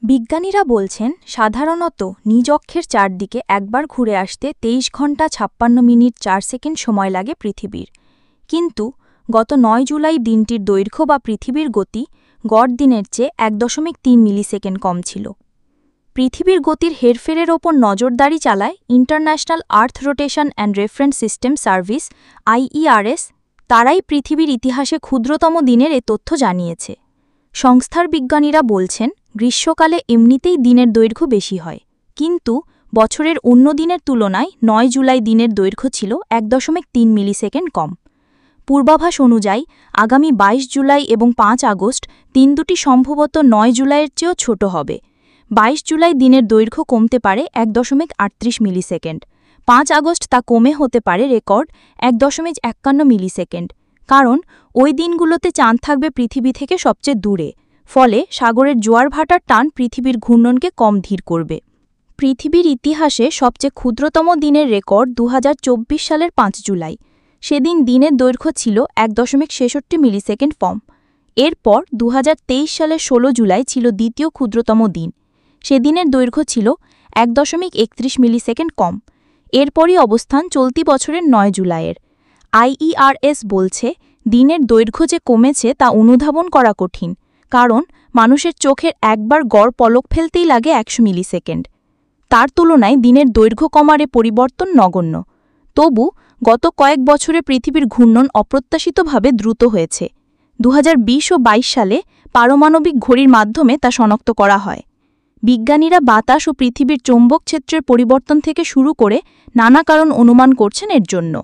বিজ্ঞানীরা বলছেন সাধারণত নিজ অক্ষের চারদিকে একবার ঘুরে আসতে ২৩ ঘন্টা ৫৬ মিনিট ৪ সেকেন্ড সময় লাগে পৃথিবীর। কিন্তু গত ৯ জুলাই দিনটির দৈর্ঘ্য বা পৃথিবীর গতি গড় দিনের চেয়ে ১.৩ মিলিসেকেন্ড কম ছিল। পৃথিবীর গতির হেরফেরের ওপর নজরদারি চালায় international earth rotation and reference system service IERS। তারাই পৃথিবীর ইতিহাসে ক্ষুদ্রতম দিনের এ তথ্য জানিয়েছে। সংস্থার বিজ্ঞানীরা বলছেন গ্রীষ্মকালে এমনিতেই দিনের দৈর্ঘ্য বেশি হয়, কিন্তু বছরের অন্য দিনের তুলনায় ৯ জুলাই দিনের দৈর্ঘ্য ছিল ১.৩ মিলিসেকেন্ড কম। পূর্বাভাস অনুযায়ী আগামী ২২ জুলাই এবং ৫ আগস্ট দিন দুটি সম্ভবত ৯ জুলাইয়ের চেয়েও ছোট হবে। ২২ জুলাই দিনের দৈর্ঘ্য কমতে পারে ১.৩৮ মিলিসেকেন্ড, ৫ আগস্ট তা কমে হতে পারে রেকর্ড ১.৫১ মিলিসেকেন্ড। কারণ ওই দিনগুলোতে চাঁদ থাকবে পৃথিবী থেকে সবচেয়ে দূরে, ফলে সাগরের জোয়ার ভাটার টান পৃথিবীর ঘূর্ণনকে কম ধীর করবে। পৃথিবীর ইতিহাসে সবচেয়ে ক্ষুদ্রতম দিনের রেকর্ড ২০২৪ সালের ৫ জুলাই। সেদিন দিনের দৈর্ঘ্য ছিল ১.৬৬ মিলিসেকেন্ড কম। এরপর ২০২৩ সালের ১৬ জুলাই ছিল দ্বিতীয় ক্ষুদ্রতম দিন। সেদিনের দৈর্ঘ্য ছিল ১.৩১ মিলিসেকেন্ড কম। এরপরই অবস্থান চলতি বছরের ৯ জুলাইয়ের। IERS বলছে দিনের দৈর্ঘ্য যে কমেছে তা অনুধাবন করা কঠিন, কারণ মানুষের চোখের একবার গড় পলক ফেলতেই লাগে ১০০ মিলিসেকেন্ড। তার তুলনায় দিনের দৈর্ঘ্য কমারে পরিবর্তন নগণ্য। তবু গত কয়েক বছরে পৃথিবীর ঘূর্ণন অপ্রত্যাশিতভাবে দ্রুত হয়েছে। ২০২০ ও ২২ সালে পারমাণবিক ঘড়ির মাধ্যমে তা শনাক্ত করা হয়। বিজ্ঞানীরা বাতাস ও পৃথিবীর চৌম্বক ক্ষেত্রের পরিবর্তন থেকে শুরু করে নানা কারণ অনুমান করছেন এর জন্য।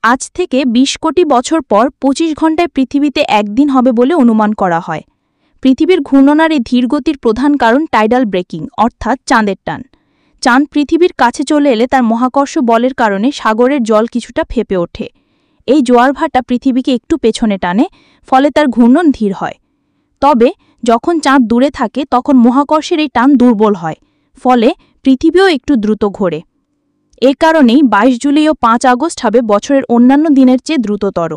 আজ থেকে ২০ কোটি বছর পর ২৫ ঘণ্টায় পৃথিবীতে একদিন হবে বলে অনুমান করা হয়। পৃথিবীর ঘূর্ণনার এই ধীরগতির প্রধান কারণ টাইডাল ব্রেকিং, অর্থাৎ চাঁদের টান। চাঁদ পৃথিবীর কাছে চলে এলে তার মহাকর্ষ বলের কারণে সাগরের জল কিছুটা ফেঁপে ওঠে। এই জোয়ার ভাটা পৃথিবীকে একটু পেছনে টানে, ফলে তার ঘূর্ণন ধীর হয়। তবে যখন চাঁদ দূরে থাকে তখন মহাকর্ষের এই টান দুর্বল হয়, ফলে পৃথিবীও একটু দ্রুত ঘোরে। এ কারণেই ২২ জুলাই ও ৫ আগস্ট হবে বছরের অন্যান্য দিনের চেয়ে দ্রুততর।